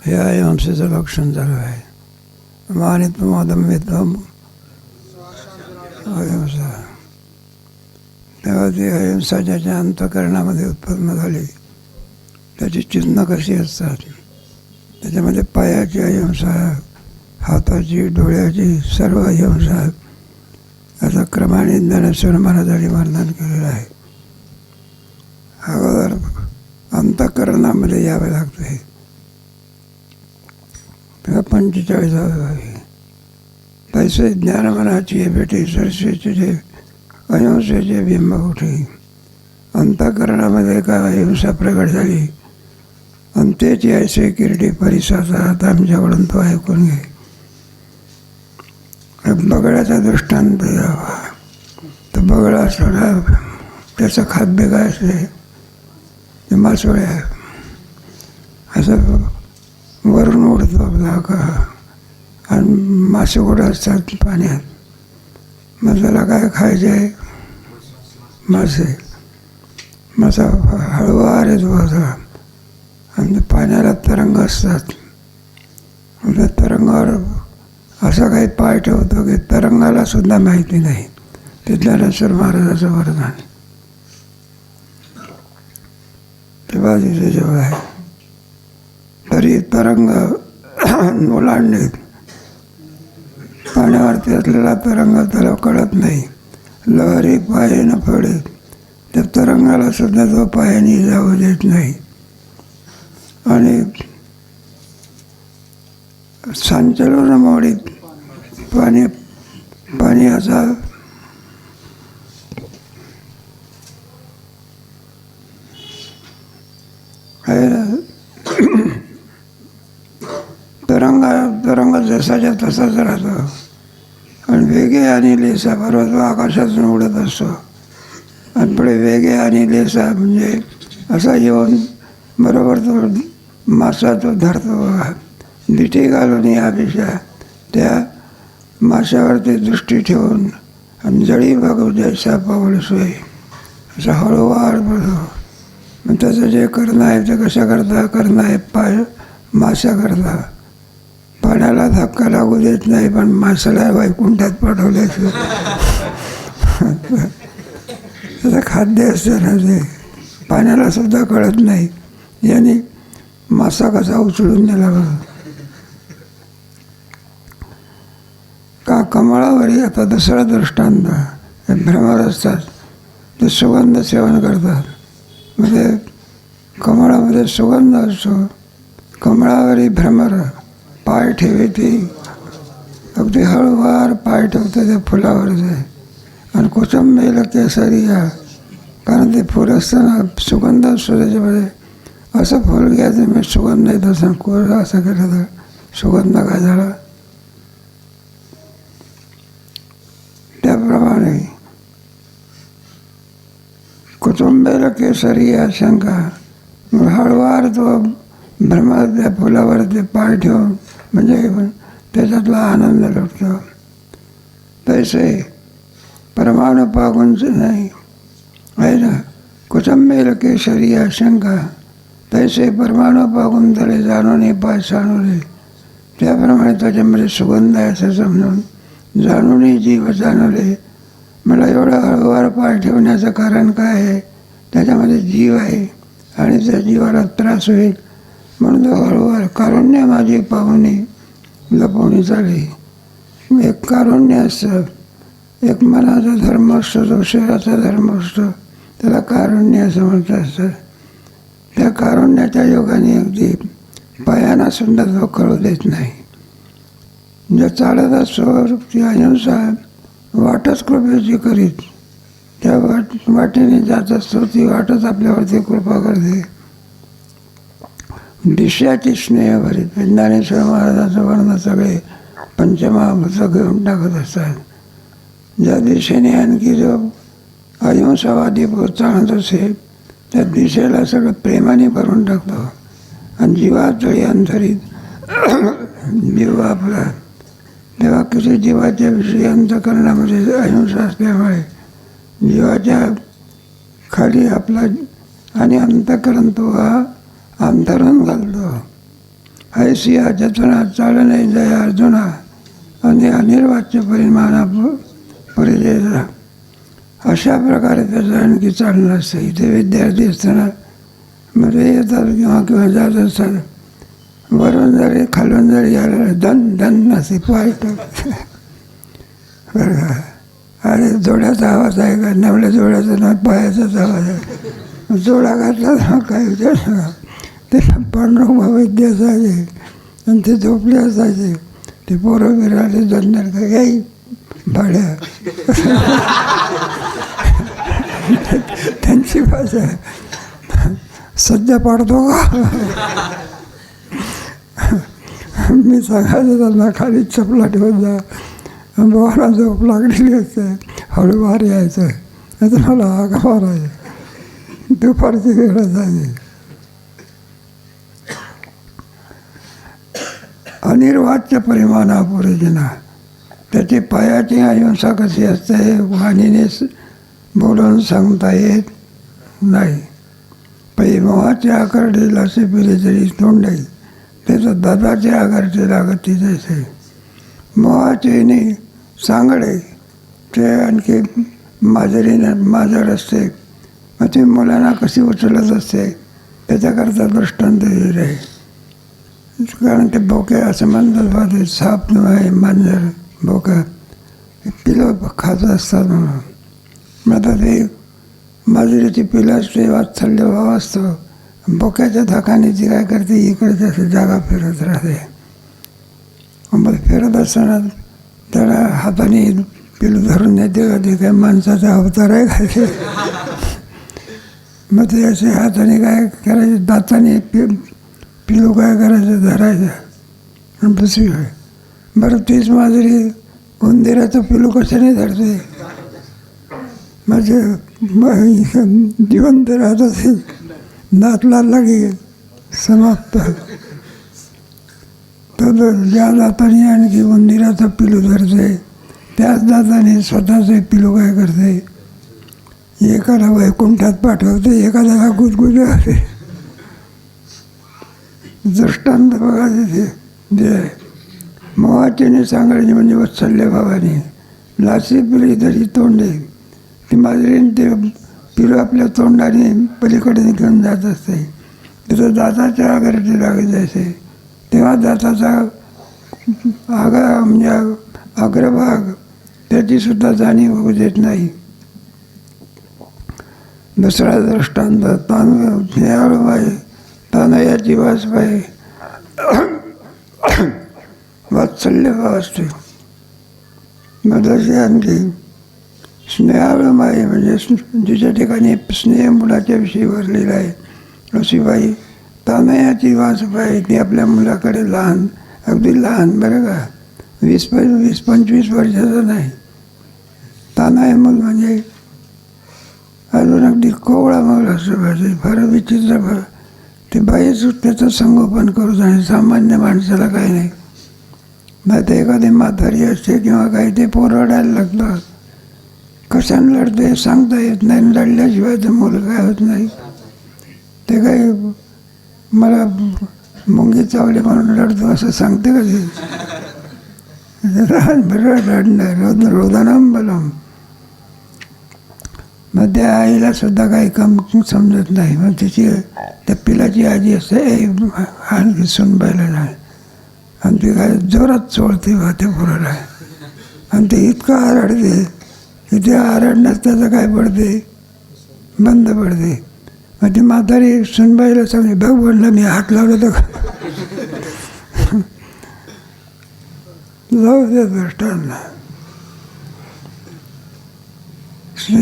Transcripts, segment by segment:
हे अहिंसेचं लक्षण झालं आहे. मानित्वम अदम्यत्वम अहिंसा. तेव्हा ती अहिंसा ज्याच्या अंतःकरणामध्ये उत्पन्न झाली त्याची चिन्ह कशी असतात. त्याच्यामध्ये पायाची अहिंसा, हाताची, डोळ्याची सर्व अहिंसा याचा क्रमाने ज्ञानेश्वर महाराजांनी वर्णन केलेलं आहे. अगोदर अंतःकरणामध्ये यावे लागते. तेव्हा 45वे आहे. तैसे ज्ञानमनाची भेटी सरसेचे जे अहिंसेचे बिंब उठे. अंतःकरणामध्ये काय अहिंसा प्रगट झाली आणि त्याची ऐसे किरडी परिसाचा आता आमच्याकडून तो ऐकून घे. बगड्याचा दृष्टांत द्यावा. तर बगडा असताना त्याचं खाद्य काय असते ते मासोळ्या. असं वरून उडतो आपला का आणि मासे कुठं असतात पाण्यात. मग त्याला काय खायचे आहे मासे. मासा हळूवार येतो होता आणि पाण्याला तरंग असतात. त्या तरंगावर असा काही पाय ठेवतो की तरंगाला सुद्धा माहिती नाही. ते ज्ञानेश्वर महाराजाचं वरदान. तेव्हा तिथे जेव्हा आहे तरी तरंग ओलांडलेत. पाण्यावरती असलेला तरंग त्याला कळत नाही. लहरी पायानं पडेल त्या तरंगाला सुद्धा तो पायाने जाऊ देत नाही. आणि संचलन मोडीत पाणी असा तरंग जसाच्या तसाच राहतो. आणि वेगे आणि लेसा बरोबर तो आकाशातून उडत असतो. आणि पुढे वेगे आणि लेसा म्हणजे असा येऊन बरोबर तो मासा तो धरतो. बिटी घालून या पेक्षा त्या माशावरती दृष्टी ठेवून आणि जळी बघू जैसा पाऊल सोय असं हळूवार पडतो. मग त्याचं जे करणं आहे ते कशा करता करणं आहे पाय माशा करता. पाण्याला धक्का लागू देत नाही पण माशाला वैकुंठात पाठवल्याशिवाय त्याचं खाद्य असतं ना ते पाण्याला सुद्धा कळत नाही. याने मासा कसा उचलून नेला बघा. का कमळावरी आता दुसरा दृष्टांत. भ्रमर असतात ते सुगंध सेवन करतात. म्हणजे कमळामध्ये सुगंध असतो. कमळावरी भ्रमर पाय ठेवते. अगदी हळूवार पाय ठेवते त्या फुलावर जाय. आणि कोचंबेला केसरिया कारण ते फुल असताना सुगंध असतो त्याच्यामध्ये. असं फुल घ्यायचं मी सुगंध येत असं कोर असं केलं तर सुगंध काय झाला. त्याप्रमाणे कुटुंबेला केसरिया शंका हळूवार तो भ्रमर त्या फुलावर ते पाय ठेवून म्हणजे त्याच्यातला आनंद लुटतो. तैसे परमाणु पागुंच नाही आहे ना. कुटुंबेला केसरिया शंका तैसे परमाणु पागून तळे जाणून पाय सांडवले. त्याप्रमाणे त्याच्यामध्ये सुगंध आहे असं समजून जाणूनही जीव जाणवले. मला एवढा हळूवार पाय ठेवण्याचं कारण काय आहे. त्याच्यामध्ये जीव आहे आणि त्या जीवाला त्रास होईल म्हणून तो हळूवार. कारुण्य माझी पाहुणे लपवणी चालली. एक कारुण्य असतं. एक मनाचा धर्म असतो तो शरीराचा धर्म असतो त्याला कारुण्य असं म्हणत असतं. त्या कारुण्याच्या योगाने अगदी पायांना सुद्धा तो कळू देत नाही. जे चालत असतो ती अहिंसा वाटच कृपेची करीत. त्या वाटेने जात असतो ती वाटच आपल्यावरती कृपा करते. दिशाची स्नेह भरीत. ज्ञानेश्वर महाराजांचं वर्णन सगळे पंचमहाभूतं घेऊन टाकत असतात. ज्या दिशेने आणखी जो अहिंसावादी चालत असेल त्या दिशेला सगळं प्रेमाने भरून टाकतो. आणि जीवातळी अंतरीत जीव आपला तेव्हा किती जीवाच्या विषयी अंतःकरणामध्ये अहिंसा असल्यामुळे जीवाच्या खाली आपला आणि अंतःकरण तो हा अंतरण घालतो. ऐसिया जतना चालणे जय अर्जुना आणि अनिर्वाच्य परिमाणा परिजय. अशा प्रकारे त्याचं आणखी चालणं असतं. इथे विद्यार्थी असताना मध्ये येतात किंवा जात असतात, वरून जरी खालून जरी आलं धन धन असे पाय टाकतात. बरं का? अरे जोड्याचा आवाज आहे का? नवल्या जोड्याचा ना पायाचाच आवाज आहे. जोडा घातला ना काय विचार नका. ते पांडुरंग वैद्य असायचे आणि ते झोपले असायचे. ते पोरं बिराले जन्नर का याई भाड्या त्यांची भाषा सध्या पाडतो का? मी सांगायचं त्यांना खाली चपला ठेवत जा, भावाला झोप लागलेली असते, हळू बाहेर यायचं, नाही तर मला हाका मारायचं. दुपारची वेळ असायची. अनिर्वाच्य परिमाणापुरेजिना. त्याची पायाची अहिंसा कशी असते वाणीने बोलून सांगता येत नाही. पै मोहाचे आकारडे लासे पिले तरी तोंडे, त्याचं दादाचे आकारचे लागती जैसे. मोहाचे नाही सांगडे ते आणखी माजरीने माजर असते, मग ती मुलांना कशी उचलत असते त्याच्याकरता दृष्टांत दिले आहे. कारण ते बोके असं म्हणतात बा, ते साप किंवा मांजर बोका पिलं खात असतात म्हणून. मग आता ते माजरीची पिलं असते, वात्सल्य भाव असतो. बोक्याच्या धाकाने ती काय करते, इकडे त्याची जागा फिरत राहते. मग फिरत असताना त्याला हाताने पिलू धरून नेते का, ते काय माणसाचा अवतार आहे का ते. मग ते असे हाताने काय करायचे, दाताने पिलू काय करायचं, धरायचं आणि दुसरी काय. बरं तीच माजरी उंदीराचं पिलू कशाने धरते, म्हणजे जिवंत राहत असेल, दात लागला की समाप्त. तर ज्या दाताने आणखी उंदीराचं पिलू धरते, त्याच दाताने स्वतःचे पिलू काय करते, एकाला वैकुंठात पाठवते, एखाद्याला गुदगुदे. दृष्टांत बघा तिथे जे मोहाचेने सांगायचे म्हणजे वत्सल्य भावाने. लासी पिली तरी तोंडे. ती माजरीने ते पिलू आपल्या तोंडाने पलीकडे घेऊन जात असते. तिथं दाताच्या आगाराचे लागत जायचे, तेव्हा दाताचा म्हणजे अग्रभाग त्याचीसुद्धा जाणीव होऊ देत नाही. दुसरा दृष्टांत तानयाळूबाई, तानयाची वासबाई वात्सल्यभाव असते. मग तसे आणखी स्नेहाळूबाई म्हणजे जिच्या ठिकाणी स्नेह मुलाच्या विषयी भरलेला आहे, अशी बाई. तानयाची वासबाई ती आपल्या मुलाकडे लहान, अगदी लहान, बरं का, 20-25 वर्षाचं नाही. तानाय मूल म्हणजे अजून अगदी कोवळा मूल असं पाहिजे. फार विचित्र फार ते बाईच त्याचं संगोपन करू जाणे. सामान्य माणसाला काही नाही. नाही तर एखादी म्हातारी असते किंवा काही, ते पोरडायला लागतं. कशाने लढते सांगता येत नाही. लढल्याशिवाय तर मुलं काय होत नाही. ते काही मला मुंगी चावली म्हणून लढतो असं सांगते का ते. बरं रडणार रोदनम बलम. मग त्या आईला सुद्धा काही कम समजत नाही. मग तिची त्या पिलाची आजी असते, आणखी सुनबाईला नाही, आणि ती काय जोरात चोळते बा त्या पोराला. आणि ते इतकं आरडते की ते आरडण्यास त्याचं काय पडते, बंद पडते. मग ती म्हातारी सुनबाईला सांगते, बघ बोललं मी हात लावलं तर जाऊ दे दृष्टांना.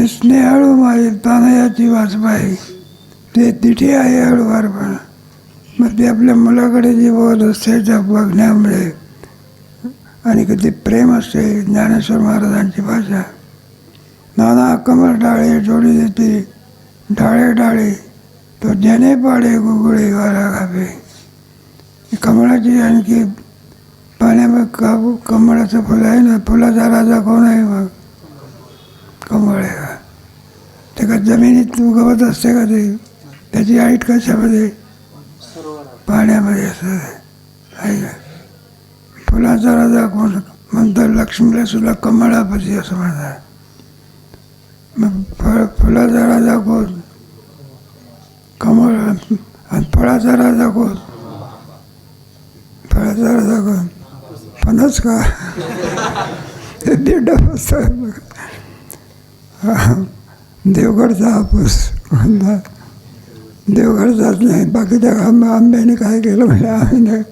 स्नेहाळू माई तानयाची वासबाई ते तिथे आहे हळूवारपणा. मग ते आपल्या मुलाकडे जी बोध असते त्या बघण्यामुळे आणि किती प्रेम असते. ज्ञानेश्वर महाराजांची भाषा, नाना कमल डाळे जोडी देते डाळे डाळे, तो ज्याने पाडे गुगळे वारा घावे. कमळाची आणखी पाण्यामध्ये कमळाचं फुल आहे ना, फुलाचा राजा कोण आहे मग, कमळ आहे का. ते का जमिनीत उगवत असते का, ते त्याची हाईट कशामध्ये, पाण्यामध्ये असते. आहे का? फुलाचा राजा कोण म्हणतात? लक्ष्मीला सुद्धा कमळापती असं म्हणतात. मग फुलाचा राजा कोण? कमळ. आणि फळाचा राजा कोण? फळाचा राजा कोण? फणस का? ते दीड देवगडचा हापूस म्हणतात. देवगडचाच नाही, बाकीच्या आंब्याने काय केलं म्हणजे आम्ही नाही.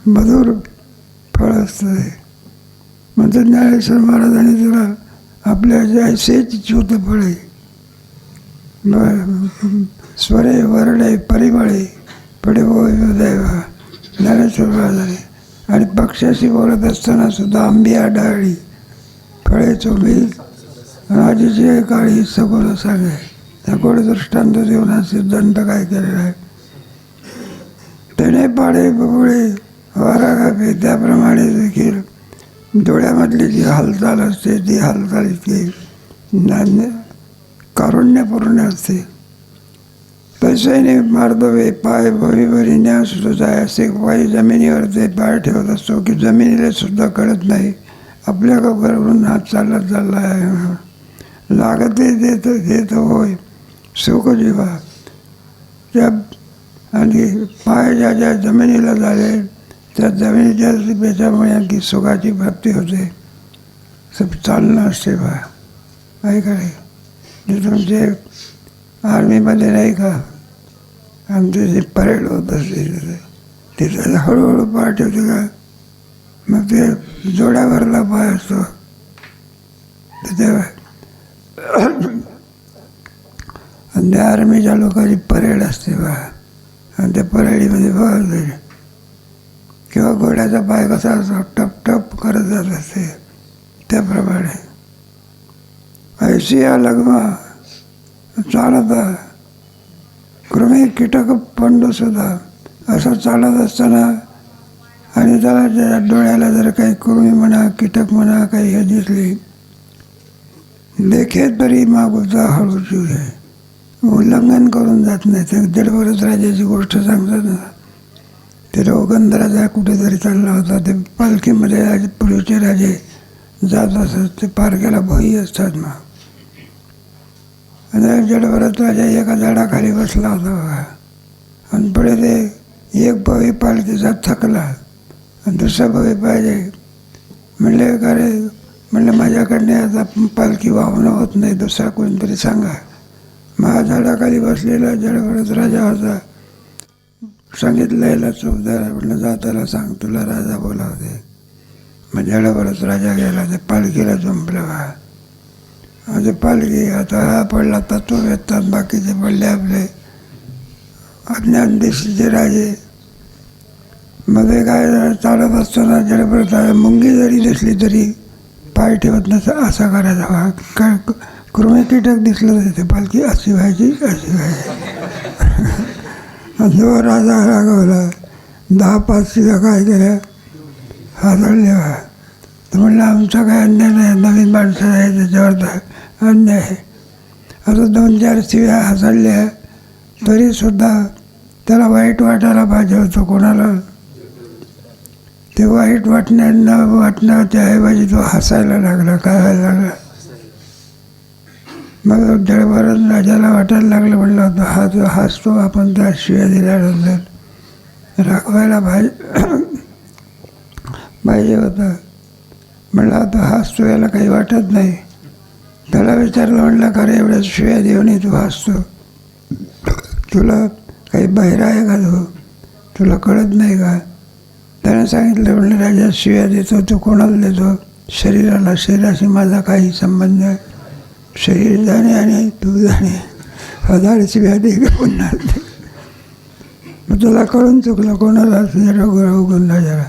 मधुर फळ असतं ते. म्हणजे ज्ञानेश्वर महाराजांनी त्याला आपल्या जैसेच च्युत फळे स्वरे वरडे परिमळे पडे देवा, ज्ञानेश्वर महाराजांनी. आणि पक्षाशी बोलत असताना सुद्धा आंबी आढळली फळे चोबी आजीची काळी सगोड सांगे. सगोड दृष्टांत देऊन हा सिद्धांत काय केलेला आहे? त्याने पाडे बबुळे वारा गाभे, त्याप्रमाणे देखील डोळ्यामधली जी हालचाल असते ती हालचाल इतकी कारुण्यपूर्ण असते. पैशाने मार्दवे पाय भरी भरी न्यास जाय, असे पाय जमिनीवर ते पाय ठेवत असतो की जमिनीला सुद्धा कळत नाही आपल्या बरोबरून हात चालत चालला आहे. लागते देत देत होय सुख जीवा. त्या आणि पाय ज्या ज्या जमिनीला झाले त्या जमिनीच्या त्याच्यामुळे आणखी सुखाची प्राप्ती होते. सब चालणं असते बा, आहे का नाही? जे तुमचे आर्मीमध्ये नाही का आमचे जे परेड होत असते तिथे हळूहळू पाय ठेवते का, मग ते जोड्यावरला पाय असतो तिथे. आणि त्या आर्मीच्या लोकांची परेड असते बा, आणि त्या परेडीमध्ये बघा किंवा घोड्याचा पाय कसा असतो टप टप करत जात असते त्याप्रमाणे ऐशी या लग्मा चालता कृमी कीटक पंडू सुद्धा असं चालत असताना आणि त्याला त्या डोळ्याला जर काही कृमी म्हणा कीटक म्हणा काही हे दिसली देखे तरी मागूचा हळू जीव आहे, उल्लंघन करून जात नाही. ते दीडवरच राजाची गोष्ट सांगतात ना, ते रोगंध राजा कुठेतरी चालला होता. ते पालखीमध्ये पूर्वीचे राजे जात असत, ते पारख्याला भयी असतात ना. आणि जडभरत राजा एका झाडाखाली बसला होता बघा, आणि पुढे ते एक भवी पालखीचा थकला आणि दुसरा भवी पाहिजे म्हणले का रे, म्हणलं माझ्याकडने आता पालखी वाहनं होत नाही, दुसरा कोणतरी सांगा. मग झाडाखाली बसलेला जडभरत राजा होता. सांगितलं याला चौकदार म्हटलं जा त्याला सांग तुला राजा बोलावते. मग जडभरत राजा गेला, ते पालखीला जंपलं बा. ते पालखी आता हा पडला तत्व येतात, बाकीचे पडले आपले अज्ञान देशीचे राजे. मग ते काय चालत असताना जडभरत मुंगी जरी दिसली तरी पाय ठेवत नसं असा करायचा. काय कृमी कीटक दिसलं तर ते पालखी अशी व्हायची अशी व्हायची. आणि जो राजा रागवला 10-5 शिका काय केल्या हादळले बा. तर म्हणलं आमचा काय अन्याय नाही, नवीन माणसं आहे त्याच्यावर तर अन्याय आहे. आता 2-4 शिव्या हादळल्या तरीसुद्धा त्याला वाईट वाटायला पाहिजे होतं. कोणाला ते वाईट वाटण्याच्या ऐवजी तो हसायला लागला. काय व्हायला लागला? मग जडभरत राजाला वाटायला लागलं, म्हणलं होतं हा जो हसतो आपण त्या शिव्या दिल्यानंतर राखवायला पाहिजे होतं. म्हणलं आता हसतो याला काही वाटत नाही. त्याला विचारलं, म्हणलं का रे एवढ्या शिव्या देऊनही तू हसतो, तुला काही बहिरा आहे का? तुला कळत नाही का? त्याने सांगितलं, म्हणलं राजा शिव्या देतो तो कोणाला देतो? शरीराला. शरीराशी माझा काही संबंध आहे. शरीर जाणे आणि तू जाणे, 1000 शिव्या दे पुन्हा. मग तुला कळून चुकलं कोणाला उगून राजाला.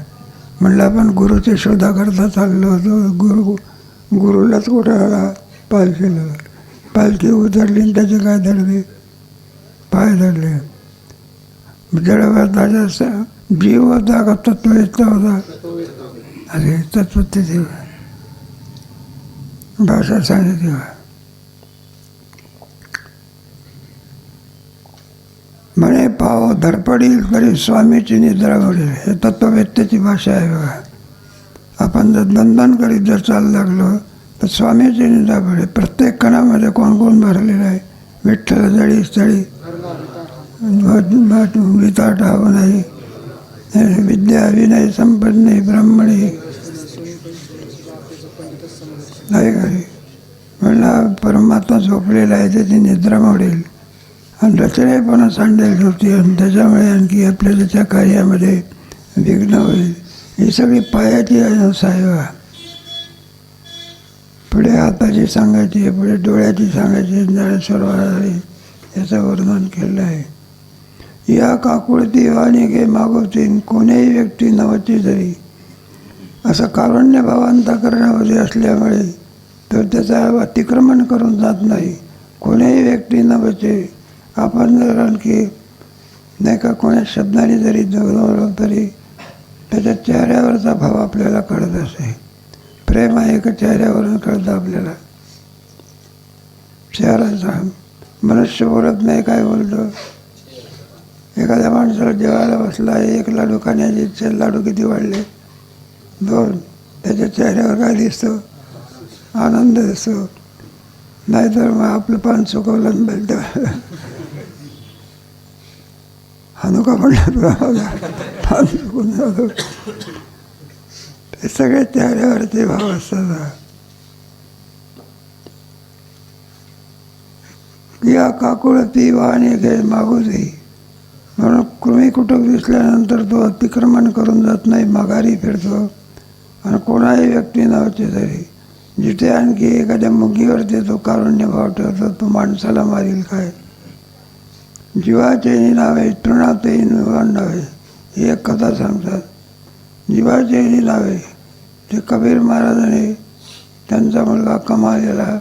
म्हणलं आपण गुरुच्या शोधाकरता चाललो होतो, गुरुलाच कुठं पालखी उतरली आणि त्याचे काय धरले? पाय धरले. जडभरताचा जीव होता का तत्व येतला होता? अरे तत्व तिथे भाषा सांगितली. म्हणे भाव धडपडील तरी स्वामीची निद्रा घडेल. हे तत्ववेत्त्याची भाषा आहे बघा. आपण जर दंदन करीत जर चालू लागलो तर स्वामीची निद्रा घडेल. प्रत्येक कणामध्ये कोण कोण भरलेलं आहे. विठ्ठल जळी स्थळी वितात हाव नाही, विद्या विनय संपन्ने ब्रह्मणी नाही घरी म्हणलं. परमात्मा झोपलेला आहे, त्याची निद्रा मोडेल आणि रचनेपणा सांडेल होती आणि त्याच्यामुळे आणखी आपल्या त्याच्या कार्यामध्ये विघ्न होईल. ही सगळी पायाची अवस्था आहे बघा. पुढे हाताची सांगायची, पुढे डोळ्याची सांगायची. ज्ञानेश्वर महाराजांनी याचं वर्णन केलं आहे. या काकुळती वाणी गे मागवतीन कोणीही व्यक्ती नवची जरी. असं कारुण्य भाव अंतःकरणामध्ये असल्यामुळे तर त्याचा अतिक्रमण करून जात नाही. कोणीही व्यक्ती नवचे. आपण जर आणखी नाही का कोण्या शब्दाने जरी जगवलं तरी त्याच्या चेहऱ्यावरचा भाव आपल्याला कळत असे. प्रेम आहे का चेहऱ्यावरून कळतं आपल्याला. चेहऱ्याचा मनुष्य बोलत नाही, काय बोलतो. एखाद्या माणसाला जेवायला बसला, 1 लाडू खाण्याची इच्छा, लाडू किती वाढले, 2, त्याच्या चेहऱ्यावर काय दिसतो, आनंद दिसतो. नाहीतर मग आपलं पान चुकवलं बोलतं हानू का म्हणलं तुला पान चुकून जातो. ते सगळे चेहऱ्यावरचे भाव असतात. या काकुळती वाणी घे मागू दे. म्हणून कृमीकुटुंब दिसल्यानंतर तो अतिक्रमण करून जात नाही, माघारी फिरतो. आणि कोणाही व्यक्ती नव्हते तरी जिथे आणखी एखाद्या मुंगीवरती तो कारुण्य भाव ठेवतो, तो माणसाला मारील काय. जीवाचेही नावे तृणातही नव्हे, ही एक कथा सांगतात. जीवाचेही नावे ते कबीर महाराजांनी त्यांचा मुलगा कमालेला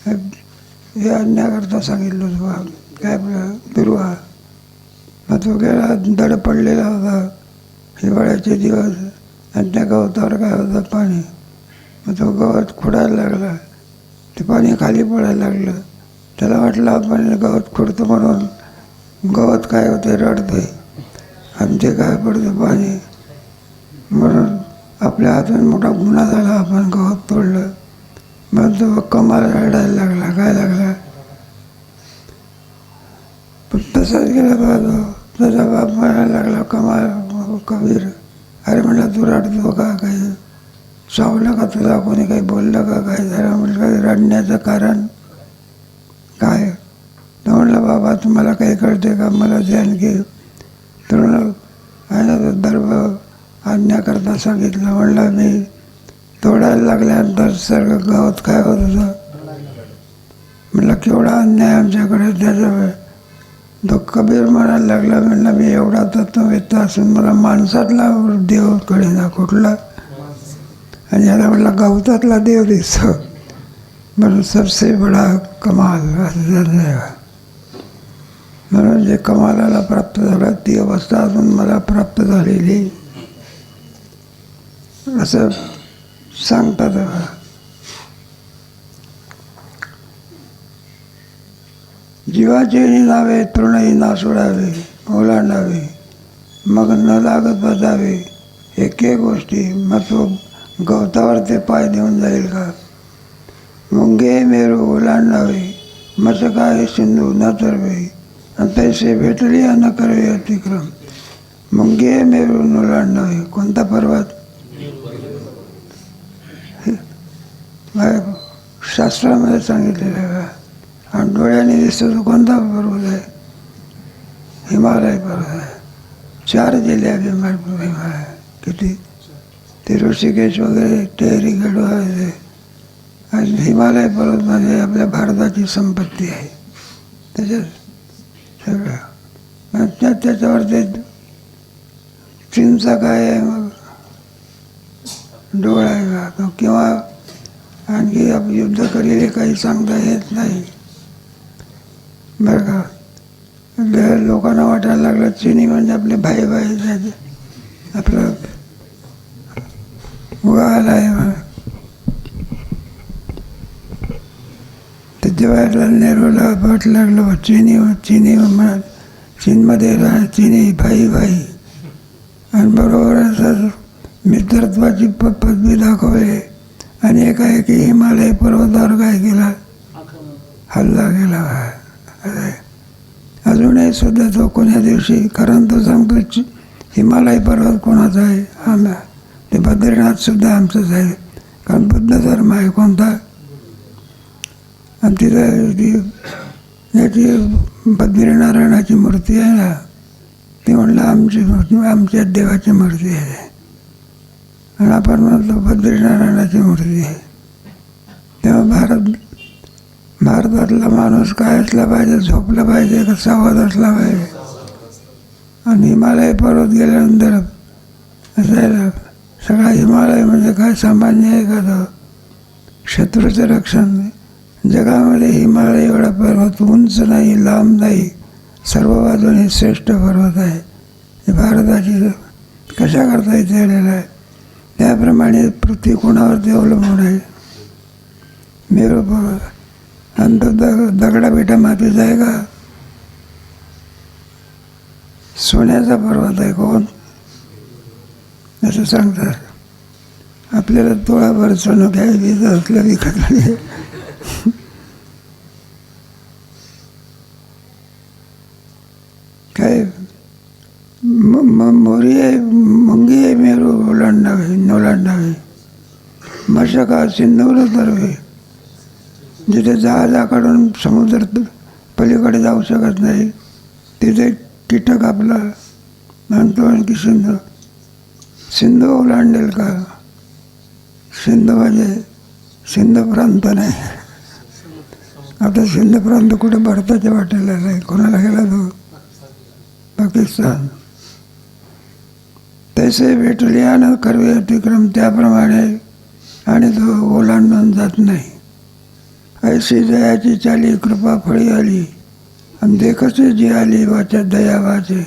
हे आणण्याकरता सांगितलं होतं. काय दुर्वा मग तो गेला, दड पडलेला होता. हिवाळ्याचे दिवस आणि त्या गवतावर काय होतं पाणी. मग तो गवत खुडायला लागला, ते पाणी खाली पडायला लागलं. त्याला वाटलं आपण गवत खुडतो म्हणून गवत काय होते, रडते आणि ते काय पडतं पाणी. म्हणून आपल्या हातून मोठा गुन्हा झाला, आपण गवत तोडलं. मग तो कमाल रडायला लागला. काय लागला, पण तसाच गेला पाहतो. त्याचा बाप म्हणायला लागला, कबीर अरे म्हटलं तू रडतो का, काही चावलं का तुला, कोणी काही बोललं का, काय झालं. म्हटलं रडण्याचं कारण काय. तर म्हटलं बाबा तुम्हाला काही कळते का, मला ते आणखी तरुण आहे ना तो दर्भ आणण्याकरता सांगितलं. म्हटलं मी तोडायला लागल्यानंतर सर्व गवत काय होत होतं. म्हटलं केवढा अन्याय आमच्याकडे. त्याचा तो कबीर म्हणायला लागला, म्हणलं मी एवढा तत्ववेत्ता असून मला माणसातला देव कळेना कुठला, आणि याला म्हटलं गवतातला देव दिसतो. म्हणून सबसे बडा कमाल असं. म्हणून जे कमालाला प्राप्त झालं ती अवस्था अजून मला प्राप्त झालेली असं सांगतात. जीवाचेही नावे तृणही ना सोडावे, ओलांडावे मग न लागत बजावे. एक गोष्टी मग तो गवतावर ते पाय देऊन जाईल का. मुंगे मेरू ओलांडावे मच काय सिंधू न तरवे. आणि तैसे भेटली न करवे अतिक्रम. मुंगे मेरू ओलांडावे. कोणता पर्वत, शास्त्रामध्ये सांगितलेलं आहे. आणि डोळ्याने दिसतो तो कोणता पर्वत आहे, हिमालय पर्वत आहे. 4 जिल्हे हिमालय. किती ते ऋषिकेश वगैरे टेहरीगड आहे. आणि हिमालय पर्वत म्हणजे आपल्या भारताची संपत्ती आहे. त्याच्यात सगळं त्याच्यावर ते चिंचा काय आहे, मग डोळा आहे का, किंवा आणखी आपण युद्ध केलेले काही सांगता येत नाही बरं का. लोकांना वाटायला लागलं चिनी म्हणजे आपले भाई जायचे, आपलं उगायला आहे. ते जवाहरलाल नेहरूला वाट लागलं चिनी म्हणत. चीनमध्ये तिन्ही भाई आणि बरोबर असं मित्रत्वाची पदवी दाखवली आणि एकाएकी हिमालय पर्वतावर काय केला, हल्ला केला. अजूनही सुद्धा तो कोण्या दिवशी कारण तो सांगतो हिमालय पर्वत कोणाचा आहे, आम्हा ते बद्रीनाथ सुद्धा आमचंच आहे, कारण बुद्ध धर्म आहे कोणता. आणि तिथं ती याची बद्रीनारायणाची मूर्ती आहे ना, ती म्हणलं आमच्या देवाची मूर्ती आहे आणि आपण म्हणतो बद्रीनारायणाची मूर्ती आहे. तेव्हा भारतातला माणूस काय असला पाहिजे, झोपला पाहिजे का सावध असला पाहिजे. आणि हिमालय पर्वत गेल्यानंतर असायला सगळा हिमालय म्हणजे काय सामान्य आहे का, तो शत्रूचं रक्षण. जगामध्ये हिमालय एवढा पर्वत उंच नाही, लांब नाही, सर्व बाजूने श्रेष्ठ पर्वत आहे. हे भारताची कशा करता इथे आलेला आहे. त्याप्रमाणे पृथ्वी कोणावरती अवलंबून आहे, मेरू पर्वत. आणि तो दगडाबिटा मातीचा आहे का, सोन्याचा पर्वत आहे. कोण असं सांगतात. आपल्याला तोळाभर सोनं घ्यायचं असलं विकत नाही. काय मोरी आहे, मुंगी आहे, मेरू ओलांडावे मशका सिंधूला तरवे. जिथे जहाजाकडून समुद्र पलीकडे जाऊ शकत नाही तिथे कीटक आपला म्हणतो आणखी सिंधू ओलांडेल का. सिंधू म्हणजे सिंध प्रांत नाही. आता सिंध प्रांत कुठे भारताच्या वाटेला नाही, कोणाला गेला तो, पाकिस्तान. तसे भेटलियान कर्वे अतिक्रम, त्याप्रमाणे आणि तो ओलांडून जात नाही. ऐशी दयाची चाली कृपा फळी आली आणि देखसे जी आली वाचा दया वाचे.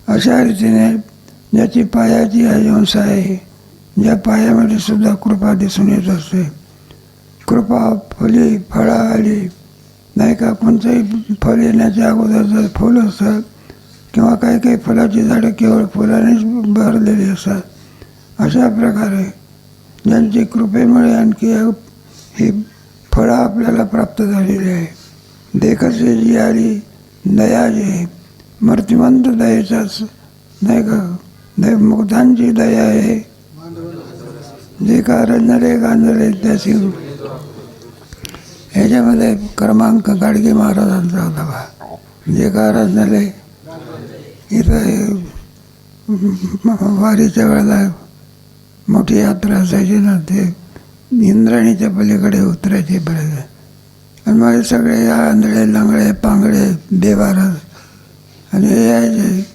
अशा रीतीने ज्याची पायाची अहिंसा आहे, ज्या पायामध्ये सुद्धा कृपा दिसून येत असते. कृपा फुली फळा आली नाही का. कोणतंही फळ येण्याच्या अगोदर जर फुल असतात किंवा काही काही फुलाची झाडं केवळ फुलानेच भरलेली असतात. अशा प्रकारे ज्यांची कृपेमुळे आणखी ही फळं आपल्याला प्राप्त झालेली आहे. देखसे जी आली दया जी मूर्तिमंत दयेचाच नाही का. मुग्धांची दया आहे, जे का रंजले गांजले त्याची. ह्याच्यामध्ये क्रमांक गाडगे महाराजांचा होता बा. जे का रंजले इथं वारीच्या वेळेला मोठी यात्रा असायची ना, ते इंद्राणीच्या पलीकडे उतरायचे बरेच. आणि मग सगळे आंधळे लंगडे पांगडे बेवारस आणि हे यायचे.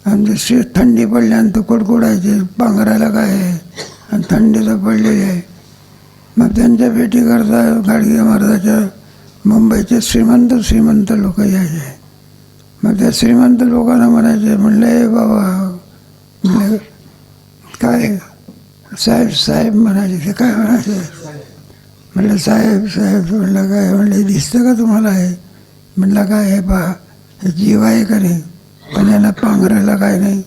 आणि थंडी पडल्यानंतर कुडकुडायचे, पांघरायला काय आहे आणि थंडी तर पडलेली आहे. मग त्यांच्या भेटीकरता गाडगे महाराजाच्या मुंबईचे श्रीमंत लोक यायचे. मग त्या श्रीमंत लोकांना म्हणायचे, म्हणले बाबा, म्हणले काय साहेब म्हणायचे. ते काय म्हणायचे, म्हणलं साहेब म्हणलं काय, म्हणले दिसतं का तुम्हाला हे. म्हणलं काय आहे पहा, हे जीव आहे का नाही, पण यांना पांघरायला काय नाही,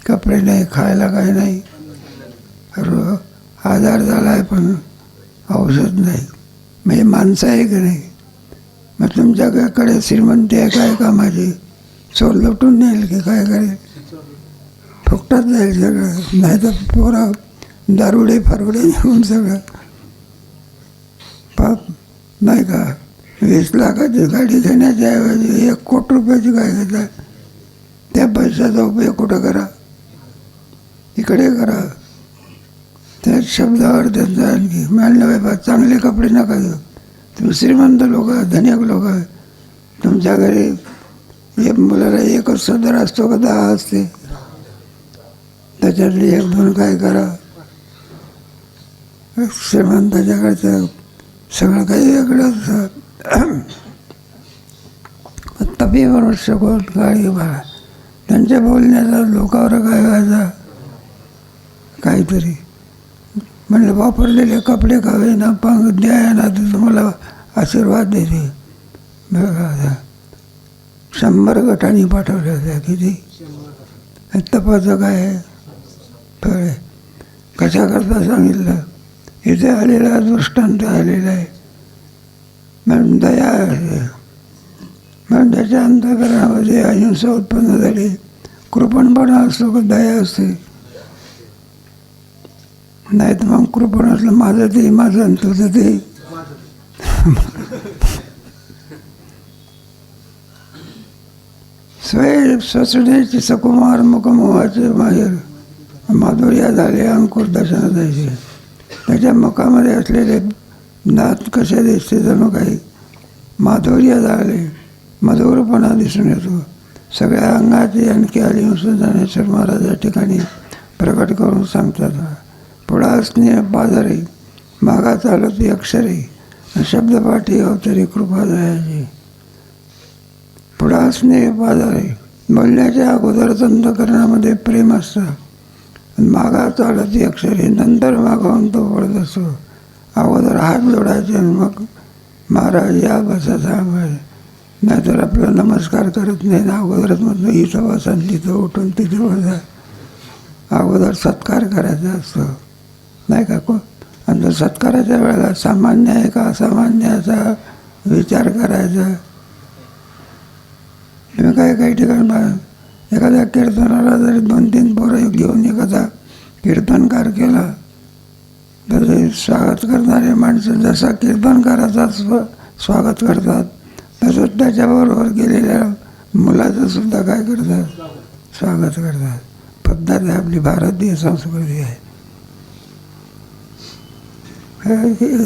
कपडे नाही, खायला काय नाही, आजार झाला आहे पण औषध नाही, म्हणजे माणसं आहे की नाही. मग तुमच्याकडे श्रीमंती आहे काय कामाची, चोर लुटून नेईल की काय करेल, फुकटात जाईल सगळं. नाही तर पोरा दारुडे फारुडे घेऊन सगळं पाप नाही का. 20 लाखाची गाडी घेण्याच्या ऐवजी 1 कोटी रुपयाची काय घेतात. त्या पैशाचा उपयोग कुठं करा, इकडे करा. त्या शब्दावर त्यांचा आणखी म्हणलं बाबा चांगले कपडे नका घेऊ, तुम्ही श्रीमंत लोक धनिक लोक, तुमच्या घरी एक मुलाला 1च सदर असतो का 10 असते, त्याच्यातली 1-2 काय करा. श्रीमंताच्याकडचं सगळं काही वेगळं असतं. तपी मनुष्य कोण गाडी बघा, त्यांच्या बोलण्याचा लोकांवर काय व्हायचा काहीतरी. म्हणलं वापरलेले कपडे खावे ना, पांग द्या ना, ते तुम्हाला आशीर्वाद देते. बघा 100 गटांनी पाठवल्या होत्या. किती तपाचं काय आहे फळ आहे. कशाकरता सांगितलं? इथे आलेला दृष्टांत आलेला आहे. म्हणून दया आहे. म्हणून त्याच्या अंतःकरणामध्ये अहिंसा उत्पन्न झाली. कृपणपणा असतो का दया असते? नाही तर मग कृपण असलं माझं ते माझं आणि तुझं ते. स्वसुनेची सकुमार मुखमोहाचे माहेर माधुर्या झाले अंकुर दर्शना जायचे. त्याच्या मुखामध्ये असलेले दात कसे दिसते जणू काही माधुर्य झाले, मधुरपणा दिसून येतो. सगळ्या अंगाची आणखी आली ज्ञानेश्वर महाराज या ठिकाणी प्रकट करून सांगतात. पुढा स्नेह पादरे मागा चालती अक्षरे शब्दपाठी अवतरी कृपा दयाची. पुढा स्नेह पादरे बोलण्याच्या अगोदर अंतःकरणामध्ये प्रेम असतं. मागा चालती अक्षरे नंतर मागावून तो पडत असतो. अगोदर हात जोडायचे आणि मग महाराज या बसा सांगाय. नाहीतर आपला नमस्कार करत नाही ना, अगोदरच म्हटलं इथं बसा तिथं उठून तिथं बसा. अगोदर सत्कार करायचा असतो नाही का को. आणि तो सत्काराच्या वेळेला सामान्य आहे का असामान्य याचा विचार करायचा. काही ठिकाणी एखाद्या कीर्तनाला जरी 2-3 पोरं घेऊन एखादा कीर्तनकार केला तर स्वागत करणारे माणसं जसा कीर्तनकाराचा स्वागत करतात तसंच त्याच्याबरोबर गेलेल्या मुलाचं सुद्धा काय करतात? स्वागत करतात. पद्धत आहे आपली, भारतीय संस्कृती आहे.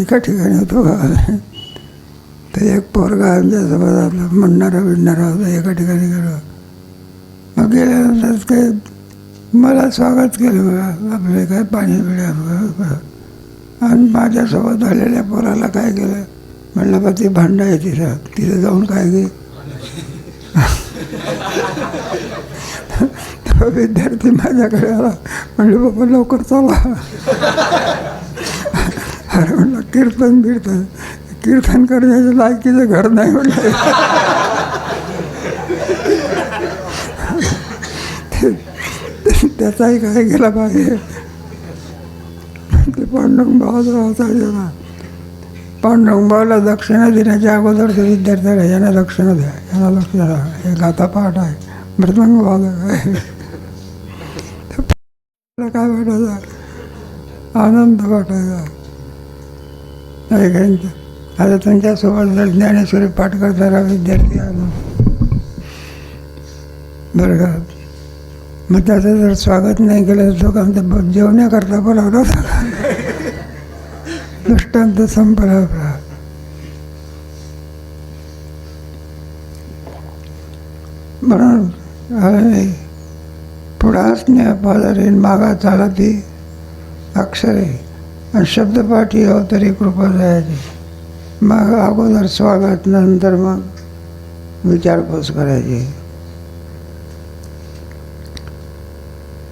एका ठिकाणी होतो तर एक पोरगा आमच्यासोबत आपला म्हणणारा होता. एका ठिकाणी गेलो. मग गेल्यानंतर काही मला स्वागत केलं बघा आपले काय पाणी पिण्या. आणि माझ्यासोबत आलेल्या पोराला काय केलं म्हणलं बा ती भांडं आहे तिथं जाऊन काय घे. तो विद्यार्थी माझ्याकडे आला. म्हणलं बाबा लवकर चला. अरे म्हणलं कीर्तन करण्याचं लायकीचं घर नाही म्हणलं. त्याचाही काय गेला पाहिजे. ते पांडुरंग भावाचा होता जेव्हा पांडुरंग भावाला दक्षिणा देण्याच्या अगोदर ते विद्यार्थ्याला यांना दक्षिणा द्या, यांना दक्षिणा द्या. हे गाथापाठ आहे, मृदंग वादक आहे. काय वाटायचा? आनंद वाटायचा. आता तुमच्यासोबत जर ज्ञानेश्वरी पाठ करणारा विद्यार्थी आला बरं का, मग त्याचं जर स्वागत नाही केलं तर तो का आमचं जेवण्याकरता बोलावला होता का? दृष्टांत संपला आपला. म्हणून पुढा स्नेह पादरे मागा चालती अक्षरे आणि शब्दपाठी अवतरी कृपा दयाची. मग अगोदर स्वागत, नंतर मग विचारपूस करायची.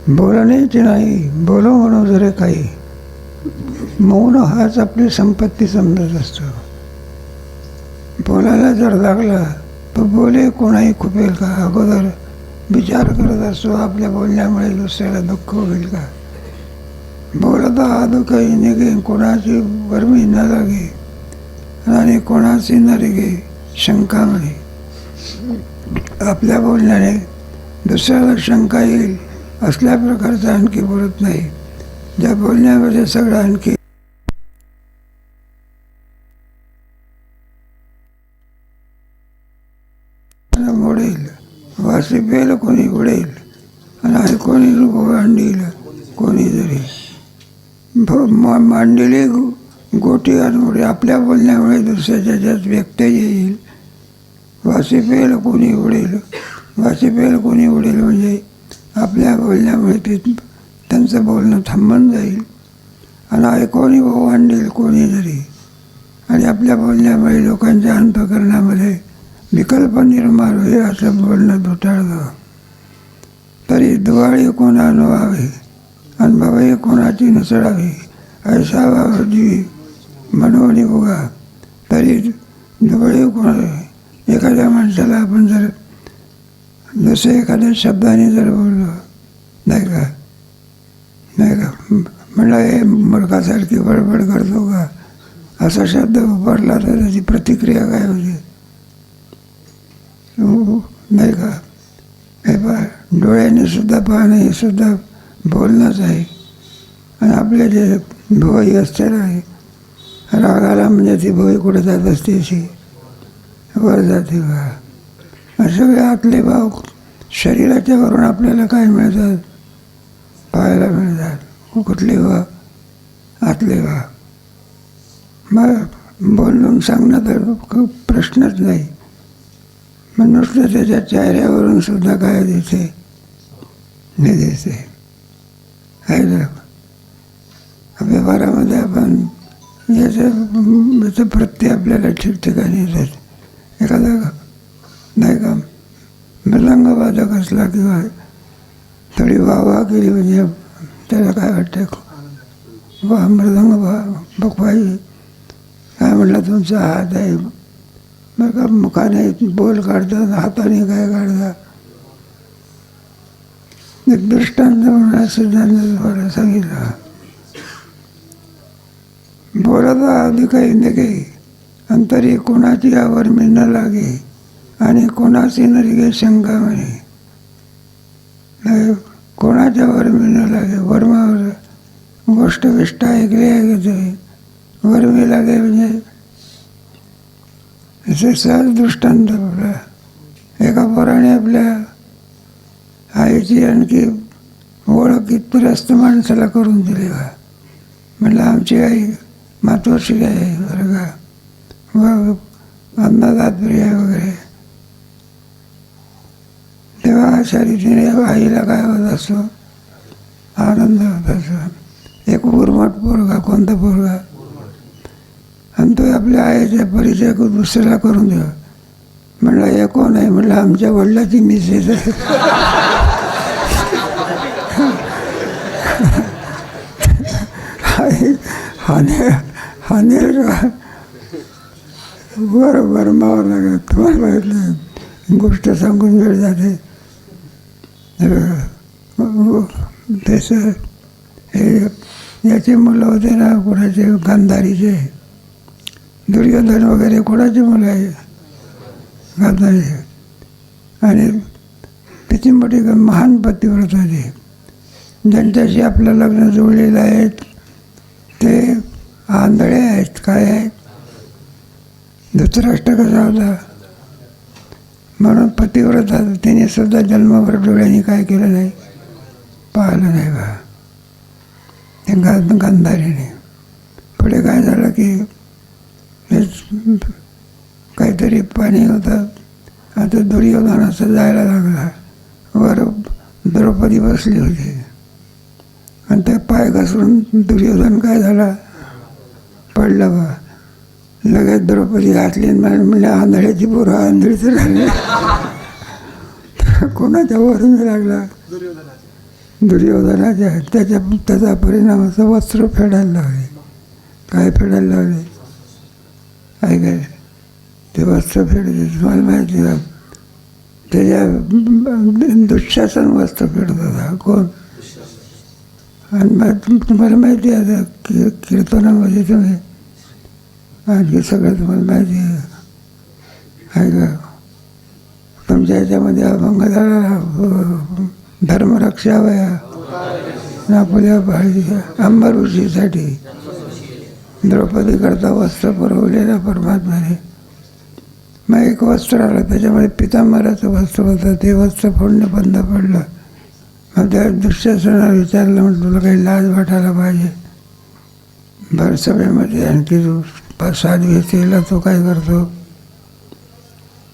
बोलण्याची नाही, बोलो म्हणून जरे काही. मौन हाच आपली संपत्ती समजत असतो. बोलायला जर लागला तर बोले कोणाही खुपेल का? अगोदर विचार करत असतो आपल्या बोलण्यामुळे दुसऱ्याला दुःख होईल का? बोलता हा दुःखही निघे कोणाची वर्मी न लागे आणि कोणाची न रिगे शंका म्हणे. आपल्या बोलण्याने दुसऱ्याला शंका येईल असल्या प्रकारचं आणखी बोलत नाही. ज्या बोलण्यामध्ये सगळं आणखी मोडेल, वासी पेल कोणी उडेल आणि कोणी मांडील कोणी जरी मांडलेली गोटी आणि आपल्या बोलण्यामुळे दुसऱ्याच्या ज्यात व्यक्त येईल. वासी पेल कोणी उडेल, वासी पेल कोणी उडेल म्हणजे आपल्या बोलण्यामुळे ते त्यांचं बोलणं थांबून जाईल. आणि कोणी ओवांडेल कोणी जरी, आणि आपल्या बोलण्यामुळे लोकांच्या अंतःकरणामध्ये विकल्प निर्माण होईल असं बोलणं धुटाळलं. तरी दिवाळी कोणा नवावी आणि बाबाई कोणाची नसळावी ऐसा जीवी मनवणी उगा. तरी दिवाळी कोणा एखाद्या माणसाला आपण जर दुसऱ्या एखाद्या शब्दाने जर बोललो नाही का, नाही का, म्हणलं हे मूर्खासारखी बडबड करतो का, असा शब्द वापरला तर त्याची प्रतिक्रिया काय होती नाही का. हे पहा, डोळ्याने सुद्धा पाहणं हे सुद्धा बोलणंच आहे. आणि आपले जे भुवई असते ना, रागाला म्हणजे ती भुवई कुठे जात असते अशी वर जाते का. असे वेळ आतले भाव शरीराच्या वरून आपल्याला काय मिळतात, पाहायला मिळतात. कुठले भाव, आतले भाव. मग बोलून सांगणं तर खूप प्रश्नच नाही. मग नुसतं त्याच्या चेहऱ्यावरून सुद्धा काय दिसते, नाही दिसते आहे ना. व्यवहारामध्ये आपण याचं प्रत्यय आपल्याला ठिकठिकाणी येतात. एखादा नाही का मृदंगवादक असला किंवा थोडी वाहवा केली म्हणजे त्याला काय वाटतं, वा मृदंग बघवाई काय म्हटलं तुमचा हात आहे, मग का मुखाने बोल काढतात, हाताने काय काढतात. एक दृष्टांत म्हणून सिद्धांत सांगितलं, बोलत आधी काही निघे अंतरी कोणाची आवर मी न लागे आणि कोणाची न रिगे शंका म्हणे. कोणाच्या वर मी न लागे, वर्मावर गोष्ट विष्ट ऐकली आहे की तुम्ही, वर मी लागे म्हणजे असे सहज दृष्टांत आपला. एका पोराने आपल्या आईची आणखी ओळख इतपर्यंत माणसाला करून दिली का. म्हटलं आमची आई मातोश्री आहे बरं का, व अन्नदातप्रिय वगैरे. तेव्हा अशा रीतीने आईला काय होत असतो, आनंद होत असतो. एक उर्मट पोरगा, कोणता पोरगा, आणि तो आपल्या आईच्या परिचय दुसऱ्याला करून देऊ. म्हणलं हे कोण आहे, म्हणलं आमच्या वडिलाची मिसेस आहे. हाने बरोबर मावर लागत. तुम्हाला माहिती गोष्ट सांगून वेळ जाते. तसं हे याचे मुलं होते ना, कोणाचे गांधारीचे, दुर्योधन वगैरे कोणाची मुलं आहे गांधारीचे. आणि त्याची मोठी महान पतिव्रत होती. ज्यांच्याशी आपलं लग्न जुळलेलं आहे ते आंधळे आहेत. काय आहेत, धृतराष्ट्र कसा होता म्हणून पतिव्रत, त्याने सुद्धा जन्मभर डोळ्यांनी काय केलं नाही, पाहिलं नाही बा ते गांधारीने. पुढे काय झालं की काहीतरी पाणी होतं, आता दुर्योधनाचं जायला लागला. वर द्रौपदी बसली होती आणि ते पाय घसरून दुर्योधन काय झाला, पडलं बा. लगेच द्रौपदी घातली म्हणजे आंधळ्याची पोरं आंधळीच राहिले. कोणाच्या वरून लागला, दुर्योधनाच्या. त्याचा परिणाम असं वस्त्र फेडायला लागले. काय फेडायला लागले, काय काय ते वस्त्र फेडते. तुम्हाला माहिती आहे त्याच्या दुःशासन वस्त्र फेडत होता कोण. आणि तुम्हाला माहिती आहे कीर्तनामध्ये तुम्ही आणखी सगळं तुम्हाला माहिती आहे का. तुमच्या ह्याच्यामध्ये अभंग झाला, धर्मरक्षावया नापुल्या पाहिजे अंबर ऋषीसाठी द्रौपदी करता वस्त्र पुरवलेलं परमात्म्याने. मग एक वस्त्र आलं, त्याच्यामध्ये पितांबराचं वस्त्र होतं. ते वस्त्र फोडणे बंद पडलं. मग त्या दुःशासनाला विचारलं, म्हटलं तुला काही लाज वाटायला पाहिजे. भर सभेमध्ये आणखी साध्वी स्त्रीला तो काय करतो.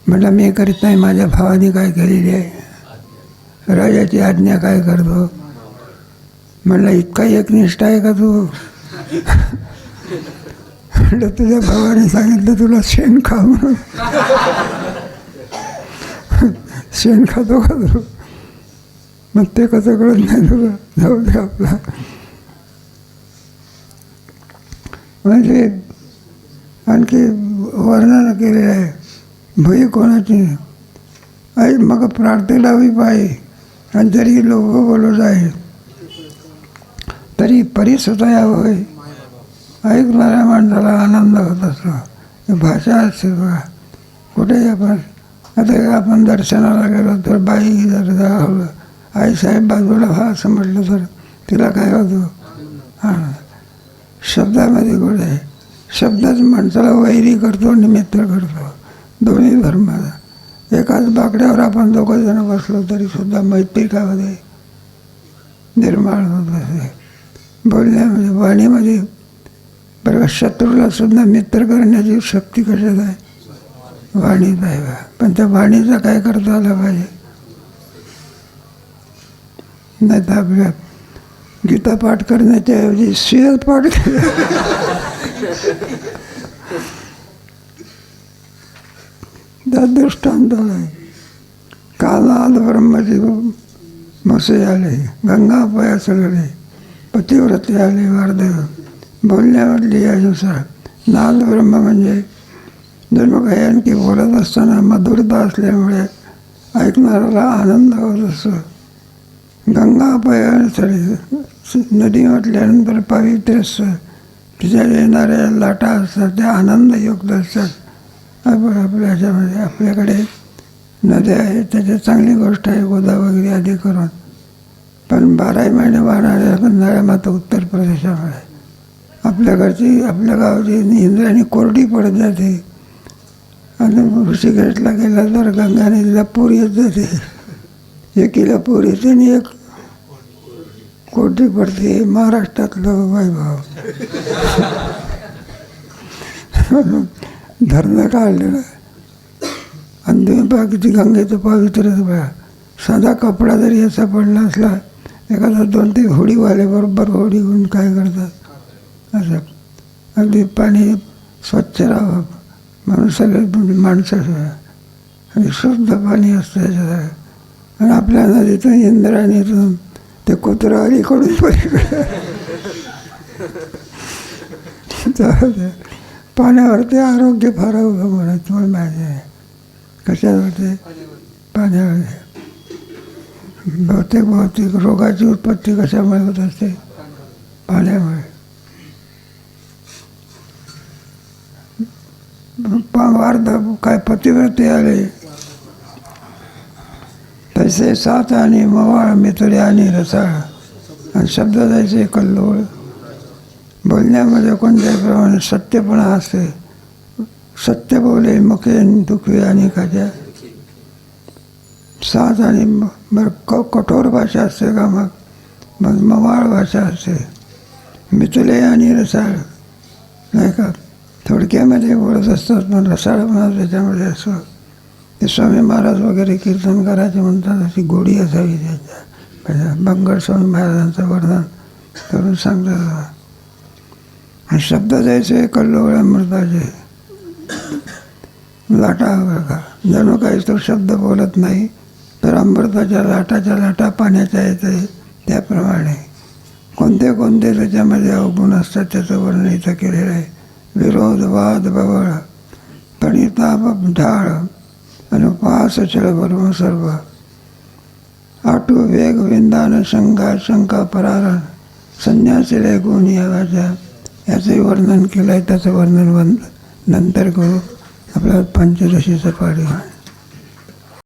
म्हटलं मी करीत नाही, माझ्या भावाने काय केलेली आहे, राजाची आज्ञा काय करतो. म्हटलं इतका एकनिष्ठ आहे का तू. म्हटलं तुझ्या भावाने सांगितलं तुला शेण खा म्हणून, शेण खातो का तू. मग ते कसं कळत नाही तुला, जाऊ दे आपला. म्हणजे आणखी वर्णन केलेलं आहे. भुई कोणाची मग प्रार्थनेला बी पाहिजे. आणि जरी लोक बोलू जाईल तरी परिसुद्धा होय ऐकणाऱ्या माणसाला आनंद होत असतो. भाषा असते बघा. कुठेही आता आपण दर्शनाला गेलो तर बाई जर हवं आईसाहेब बाजूला व्हा असं म्हटलं तर तिला काय होतं? हां, शब्दामध्ये गुण आहे. शब्दाच माणसाला वैरी करतो आणि मित्र करतो. दोन्ही धर्माला. एकाच बाकड्यावर आपण दोघं जण बसलो तरी सुद्धा मैत्री कामध्ये निर्माण होत असते. बोलण्यामध्ये वाणीमध्ये बरं शत्रूला सुद्धा मित्र करण्याची शक्ती कशात आहे? वाणीत आहे. पण त्या वाणीचा काय करता आला पाहिजे. नाही तर आपल्या गीता पाठ करण्याच्या ऐवजी शिव पाठ त्या दृष्टांत आहे. कालाल ब्रह्मजी मसे आले, गंगा पयास लढे, पतिव्रते आले वारदेव. बोलण्यामधली अहिंसा. नाद ब्रह्म म्हणजे जणू काही आणखी बोलत असताना मधुरता असल्यामुळे ऐकणाऱ्याला आनंद होत असतो. गंगा पयास नदी म्हटल्यानंतर पवित्र असतं. तिच्या येणाऱ्या लाटा असतात त्या आनंदयुक्त असतात. आपण आपल्या ह्याच्यामध्ये आपल्याकडे नद्या आहेत त्याच्यात चांगली गोष्ट आहे गोदावरी आधी करून. पण 12 महिने वाहणाऱ्या बंधाऱ्या मात्र उत्तर प्रदेशामध्ये आपल्याकडची आपल्या गावाची इंद्रायणी कोरडी पडत जाते. आणि ऋषिकेशला गेला तर गंगा नदीला पूर येत जाते. एकीला पूर येते आणि एक कोरडी पडते. महाराष्ट्रातलं वैभव. धरणं काढलेलं आणि तुम्ही बघा किती गंगेचं पवित्रच बघा. साधा कपडा जरी असा पडला असला एखादा 2-3 होडीवाले बरोबर होडी घेऊन काय करतात असं. अगदी पाणी स्वच्छ राहावं म्हणून सगळे माणसं आणि शुद्ध पाणी असतं याच्यात. आणि आपल्या नदीतून इंद्रायणीतून ते कुत्रा अलीकडून पलीकडे पाण्यावरती आरोग्य फार उभं म्हणत तुम्हाला माहिती आहे. कशावरती? पाण्यावरती. बहुतेक रोगाची उत्पत्ती कशामुळे होत असते? पाण्यामुळे. वार्ध काय पतिव्रते आले तैसे साथ आणि मवाळ मितळे आणि रसाळ. आणि शब्द जायचे कल्लोळ. बोलण्यामध्ये कोणत्याही प्रमाणे सत्यपणा असते. सत्य बोले मुखे दुखवे आणि खाजा. साथ आणि बरं कठोर भाषा असते का मग मवाळ भाषा असते. मितले आणि रसाळ नाही का थोडक्यामध्ये बोलत असतात पण रसाळ म्हणा त्याच्यामध्ये असं. ते स्वामी महाराज वगैरे कीर्तन करायचे म्हणतात अशी गोडी असावी त्याच्या. बंगड स्वामी महाराजांचं वर्णन करून सांगतात. आणि शब्द जायचे कल्लोळ अमृताचे. लाटा बघा जणू काही तो शब्द बोलत नाही तर अमृताच्या लाटा पाण्याच्या येते. त्याप्रमाणे कोणते कोणते त्याच्यामध्ये अवगुण असतात त्याचं वर्णन इथं केलेलं आहे. विरोध वाद बवळ तणिताप ढाळ अनुपास छळभर्म सर्व. आटू वेग विंदान शंका परारण संन्यासीले गुण यावाच्या. याचंही वर्णन केलं आहे. त्याचं वर्णन नंतर करू. आपल्या पंचदशीचं पाठी.